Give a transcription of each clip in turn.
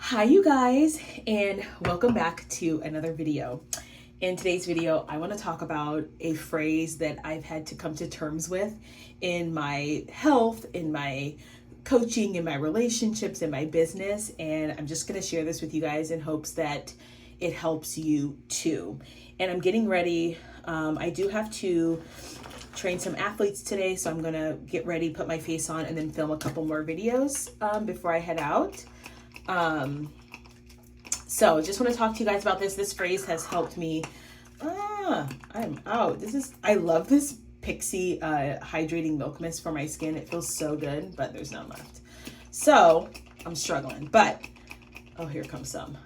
Hi you guys, and welcome back to another video. In today's video, I want to talk about a phrase that I've had to come to terms with in my health, in my coaching, in my relationships, in my business, and I'm just going to share this with you guys in hopes that it helps you too. And I'm getting ready. I do have to train some athletes today, so I'm going to get ready, put my face on, and then film a couple more videos before I head out. So just want to talk to you guys about this. This phrase has helped me. I'm out. I love this Pixie hydrating milk mist for my skin. It feels so good, but there's none left. So I'm struggling, but oh, here comes some.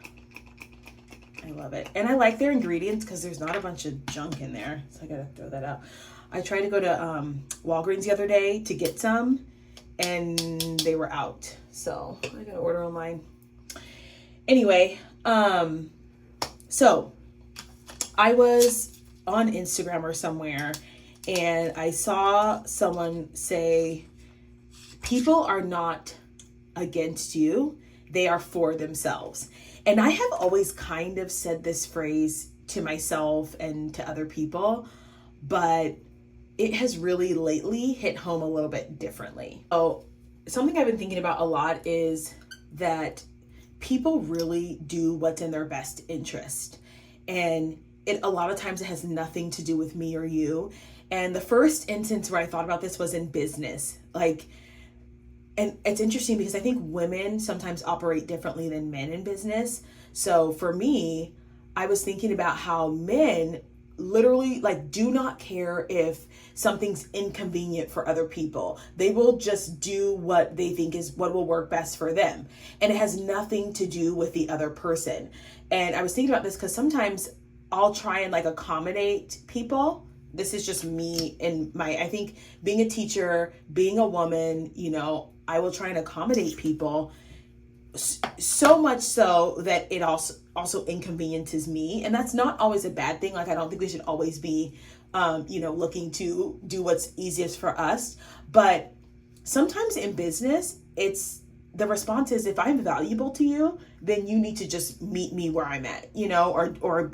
I love it. And I like their ingredients because there's not a bunch of junk in there. So I gotta throw that out. I tried to go to Walgreens the other day to get some and they were out. So I gotta order online. Anyway, so I was on Instagram or somewhere and I saw someone say, people are not against you, they are for themselves. And I have always kind of said this phrase to myself and to other people, but it has really lately hit home a little bit differently. Oh, something I've been thinking about a lot is that people really do what's in their best interest. And a lot of times it has nothing to do with me or you. And the first instance where I thought about this was in business. And it's interesting because I think women sometimes operate differently than men in business. So for me, I was thinking about how men literally do not care if something's inconvenient for other people. They will just do what they think is what will work best for them. And it has nothing to do with the other person. And I was thinking about this because sometimes I'll try and accommodate people. This is just me and I think being a teacher, being a woman, I will try and accommodate people so much so that it also inconveniences me. And that's not always a bad thing. I don't think we should always be, looking to do what's easiest for us. But sometimes in business, the response is, if I'm valuable to you, then you need to just meet me where I'm at, or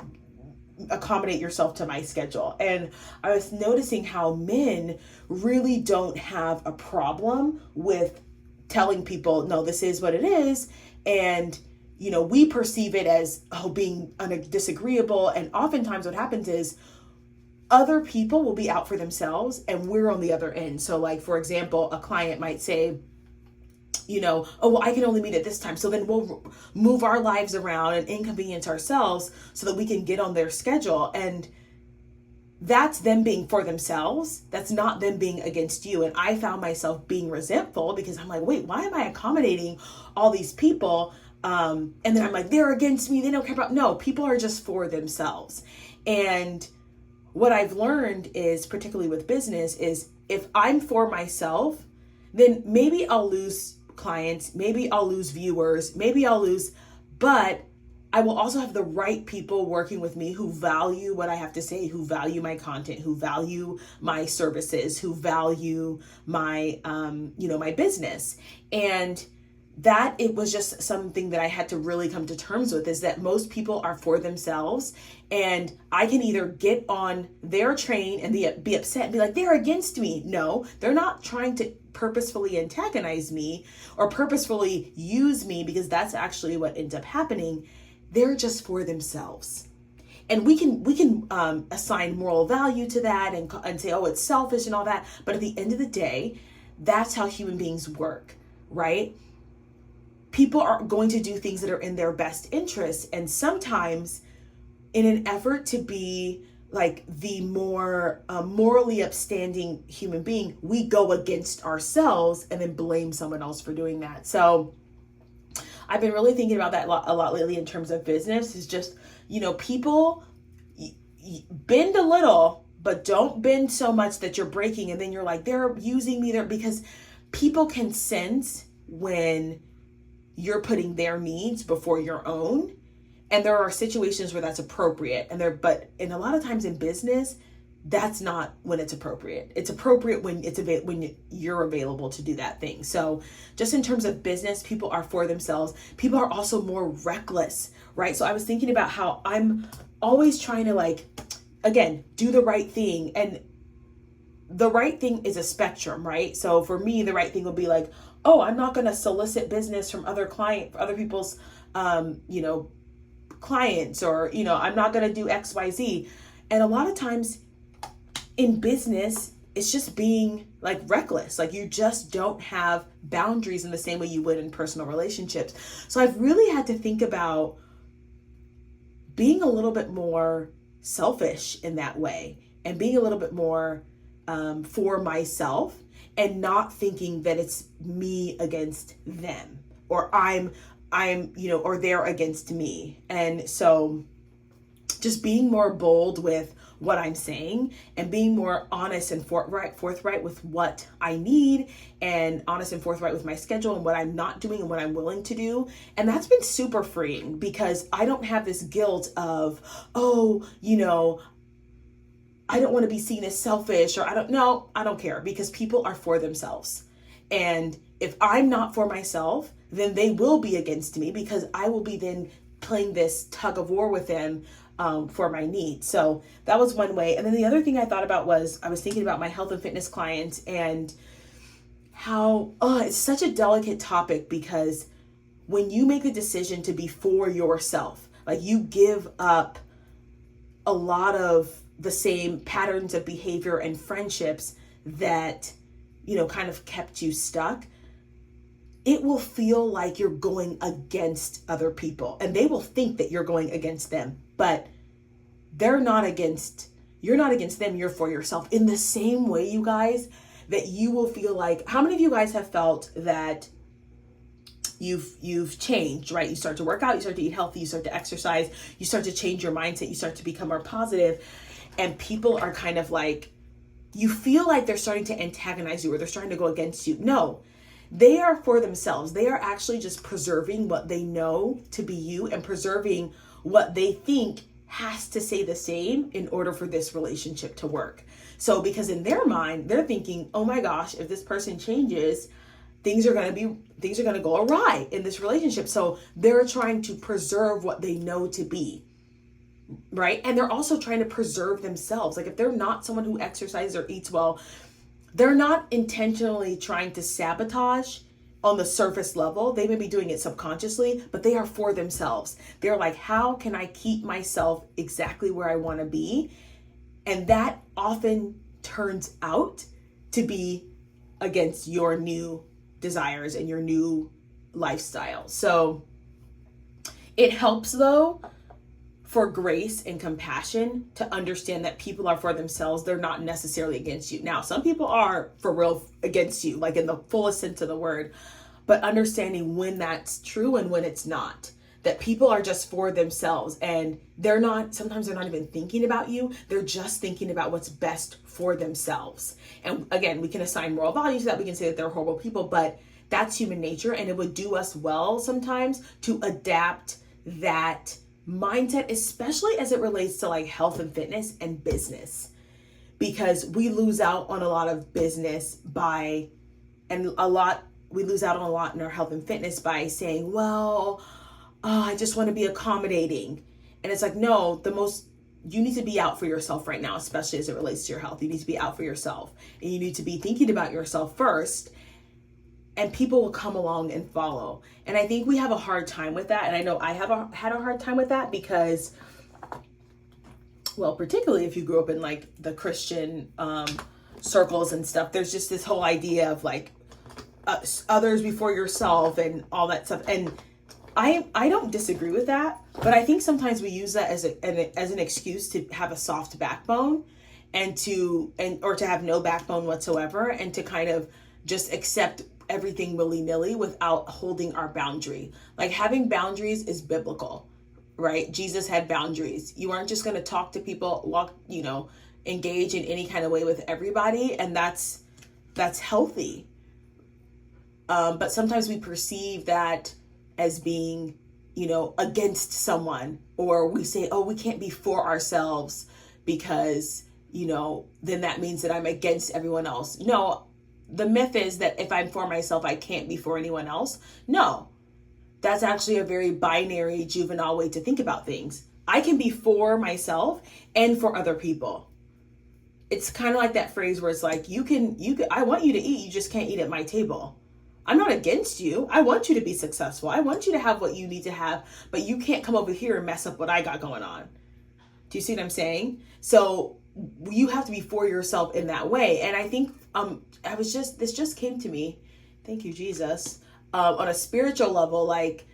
accommodate yourself to my schedule. And I was noticing how men really don't have a problem with telling people, no, this is what it is. And, we perceive it as, being disagreeable. And oftentimes what happens is other people will be out for themselves and we're on the other end. So for example, a client might say, oh, well, I can only meet at this time. So then we'll move our lives around and inconvenience ourselves so that we can get on their schedule. And that's them being for themselves. That's not them being against you. And I found myself being resentful because I'm like, wait, why am I accommodating all these people? And then I'm like, they're against me. They don't care about, no, people are just for themselves. And what I've learned is, particularly with business, is if I'm for myself, then maybe I'll lose clients, maybe I'll lose viewers, but I will also have the right people working with me who value what I have to say, who value my content, who value my services, who value my, my business. And that it was just something that I had to really come to terms with, is that most people are for themselves. And I can either get on their train and be upset and be like, they're against me. No, they're not trying to purposefully antagonize me or purposefully use me, because that's actually what ends up happening. They're just for themselves. And we can assign moral value to that and say, oh, it's selfish and all that. But at the end of the day, that's how human beings work, right? People are going to do things that are in their best interest. And sometimes in an effort to be the more morally upstanding human being, we go against ourselves and then blame someone else for doing that. So I've been really thinking about that a lot lately in terms of business. Is just, people bend a little, but don't bend so much that you're breaking. And then you're like, they're using me there, because people can sense when you're putting their needs before your own. And there are situations where that's appropriate. But a lot of times in business, that's not when it's appropriate. It's appropriate when when you're available to do that thing. So just in terms of business, people are for themselves. People are also more reckless, right? So I was thinking about how I'm always trying to, like, again, do the right thing. And the right thing is a spectrum, right? So for me, the right thing would be like, oh, I'm not going to solicit business from other people's, clients, or, I'm not going to do X, Y, Z. And a lot of times in business, it's just being like reckless. Like, you just don't have boundaries in the same way you would in personal relationships. So I've really had to think about being a little bit more selfish in that way, and being a little bit more for myself, and not thinking that it's me against them, or I'm or they're against me. And so just being more bold with what I'm saying, and being more honest and forthright with what I need, and honest and forthright with my schedule and what I'm not doing and what I'm willing to do. And that's been super freeing, because I don't have this guilt of, I don't want to be seen as selfish, or I don't care, because people are for themselves. And if I'm not for myself, then they will be against me, because I will be then playing this tug of war with them for my needs. So that was one way. And then the other thing I thought about was, I was thinking about my health and fitness clients, and how it's such a delicate topic, because when you make the decision to be for yourself, like, you give up a lot of the same patterns of behavior and friendships that, kind of kept you stuck. It will feel like you're going against other people, and they will think that you're going against them, but you're not against them, you're for yourself. In the same way, you guys, that you will feel like, how many of you guys have felt that you've changed, right? You start to work out, you start to eat healthy, you start to exercise, you start to change your mindset, you start to become more positive, and people are kind of like, you feel like they're starting to antagonize you, or they're starting to go against you. No, they are for themselves. They are actually just preserving what they know to be you, and preserving what they think has to say the same in order for this relationship to work. So because in their mind, they're thinking, oh my gosh, if this person changes, things are going to go awry in this relationship. So they're trying to preserve what they know to be, right? And they're also trying to preserve themselves. Like, if they're not someone who exercises or eats well, they're not intentionally trying to sabotage on the surface level. They may be doing it subconsciously, but they are for themselves. They're like, how can I keep myself exactly where I want to be? And that often turns out to be against your new desires and your new lifestyle. So it helps, though, for grace and compassion to understand that people are for themselves. They're not necessarily against you. Now, some people are for real against you, like in the fullest sense of the word, but understanding when that's true and when it's not. That people are just for themselves, and sometimes they're not even thinking about you. They're just thinking about what's best for themselves. And again, we can assign moral values to that. We can say that they're horrible people, but that's human nature. And it would do us well sometimes to adapt that mindset, especially as it relates to like health and fitness and business, because we lose out on a lot of business we lose out on a lot in our health and fitness by saying, well, I just want to be accommodating. And it's like, no, you need to be out for yourself right now, especially as it relates to your health. You need to be out for yourself, and you need to be thinking about yourself first, and people will come along and follow. And I think we have a hard time with that. And I know I have had a hard time with that, because, well, particularly if you grew up in like the Christian circles and stuff, there's just this whole idea of like others before yourself and all that stuff. And I don't disagree with that, but I think sometimes we use that as an excuse to have a soft backbone, or to have no backbone whatsoever, and to kind of just accept everything willy-nilly without holding our boundary. Like, having boundaries is biblical, right? Jesus had boundaries. You aren't just going to talk to people, engage in any kind of way with everybody, and that's healthy. But sometimes we perceive that as being, against someone, or we say, oh, we can't be for ourselves because, then that means that I'm against everyone else. No, the myth is that if I'm for myself, I can't be for anyone else. No, that's actually a very binary, juvenile way to think about things. I can be for myself and for other people. It's kind of like that phrase where it's like, I want you to eat, you just can't eat at my table. I'm not against you. I want you to be successful. I want you to have what you need to have, but you can't come over here and mess up what I got going on. Do you see what I'm saying? So you have to be for yourself in that way. And I think this just came to me. Thank you, Jesus. On a spiritual level, like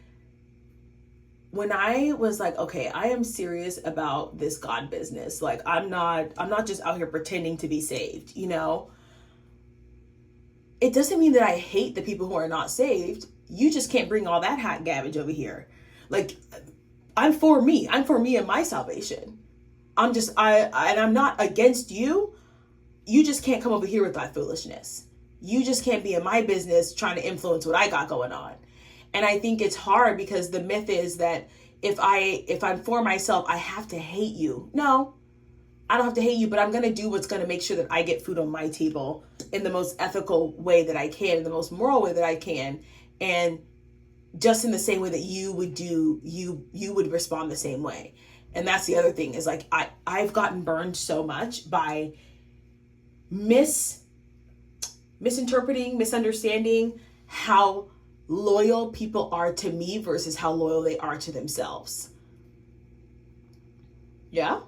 when I was like, okay, I am serious about this God business. Like I'm not just out here pretending to be saved, It doesn't mean that I hate the people who are not saved. You just can't bring all that hot garbage over here. Like I'm for me and my salvation. I'm not against you. You just can't come over here with that foolishness. You just can't be in my business trying to influence what I got going on. And I think it's hard because the myth is that if I'm for myself, I have to hate you. No, I don't have to hate you, but I'm going to do what's going to make sure that I get food on my table in the most ethical way that I can, in the most moral way that I can. And just in the same way that you would do, you would respond the same way. And that's the other thing is like, I've gotten burned so much by misinterpreting, misunderstanding how loyal people are to me versus how loyal they are to themselves. Yeah.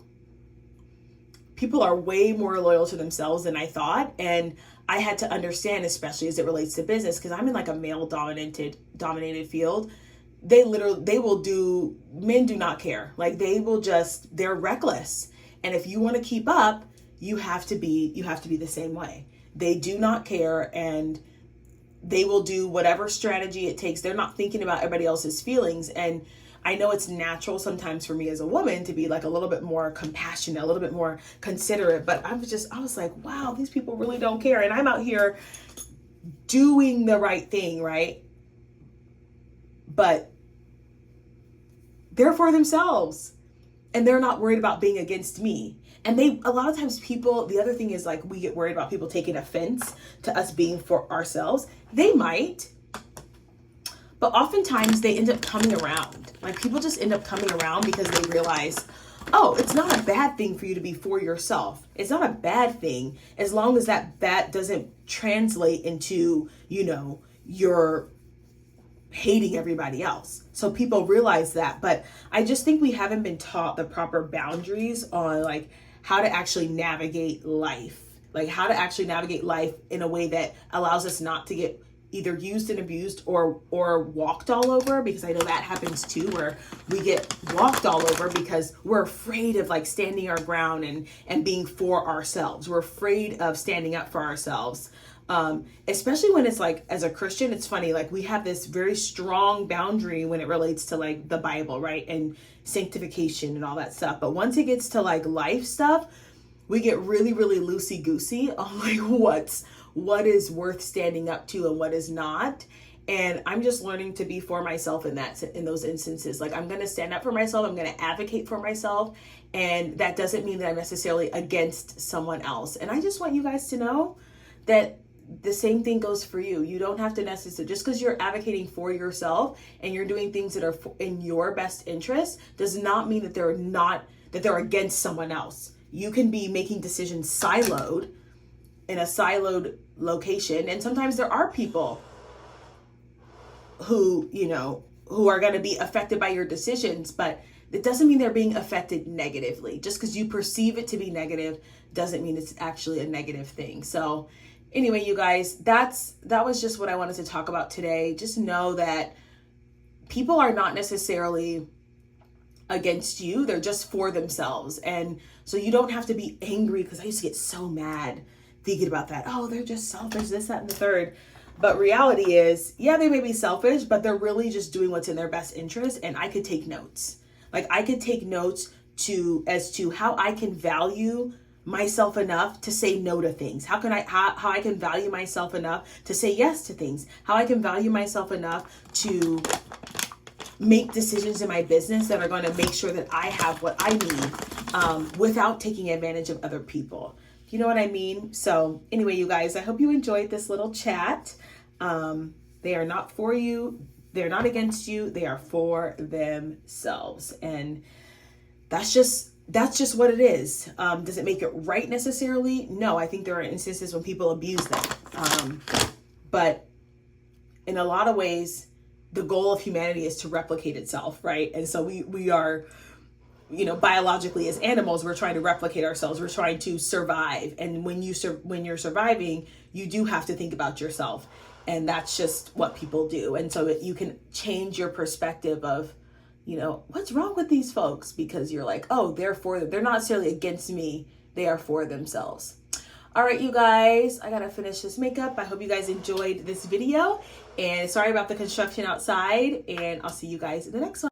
People are way more loyal to themselves than I thought. And I had to understand, especially as it relates to business, because I'm in like a male dominated field. Men do not care. Like they're reckless. And if you want to keep up, you have to be the same way. They do not care, and they will do whatever strategy it takes. They're not thinking about everybody else's feelings. And I know it's natural sometimes for me as a woman to be like a little bit more compassionate, a little bit more considerate, but I was like, wow, these people really don't care. And I'm out here doing the right thing, right? But they're for themselves and they're not worried about being against me. And a lot of times the other thing is like, we get worried about people taking offense to us being for ourselves. They might, but oftentimes they end up coming around. Like people just end up coming around because they realize, oh, it's not a bad thing for you to be for yourself. It's not a bad thing as long as that doesn't translate into, you're hating everybody else. So people realize that. But I just think we haven't been taught the proper boundaries on like how to actually navigate life. Like how to actually navigate life in a way that allows us not to get either used and abused or walked all over, because I know that happens too, where we get walked all over because we're afraid of like standing our ground and being for ourselves. We're afraid of standing up for ourselves. Especially when it's like, as a Christian, it's funny, like we have this very strong boundary when it relates to like the Bible, right? And sanctification and all that stuff. But once it gets to like life stuff, we get really, really loosey-goosey on like what is worth standing up to and what is not. And I'm just learning to be for myself in those instances. Like I'm going to stand up for myself. I'm going to advocate for myself. And that doesn't mean that I'm necessarily against someone else. And I just want you guys to know that the same thing goes for you. You don't have to necessarily, just because you're advocating for yourself and you're doing things that are in your best interest does not mean that they're against someone else. You can be making decisions siloed in a siloed location. And sometimes there are people who are going to be affected by your decisions, but it doesn't mean they're being affected negatively. Just because you perceive it to be negative doesn't mean it's actually a negative thing. So anyway, you guys, that was just what I wanted to talk about today. Just know that people are not necessarily against you. They're just for themselves. And so you don't have to be angry, because I used to get so mad thinking about that. Oh, they're just selfish, this, that, and the third. But reality is, yeah, they may be selfish, but they're really just doing what's in their best interest. And I could take notes. Like I could take notes as to how I can value myself enough to say no to things. How I can value myself enough to say yes to things. How I can value myself enough to make decisions in my business that are going to make sure that I have what I need without taking advantage of other people. You know what I mean? So anyway, you guys, I hope you enjoyed this little chat. They are not for you. They're not against you. They are for themselves. And that's just what it is. Does it make it right necessarily? No, I think there are instances when people abuse them. But in a lot of ways, the goal of humanity is to replicate itself, right? And so we are, biologically as animals, we're trying to replicate ourselves. We're trying to survive. And when you're surviving, you do have to think about yourself. And that's just what people do. And so you can change your perspective of, what's wrong with these folks? Because you're like, oh, they're not necessarily against me. They are for themselves. All right, you guys, I gotta finish this makeup. I hope you guys enjoyed this video, and sorry about the construction outside, and I'll see you guys in the next one.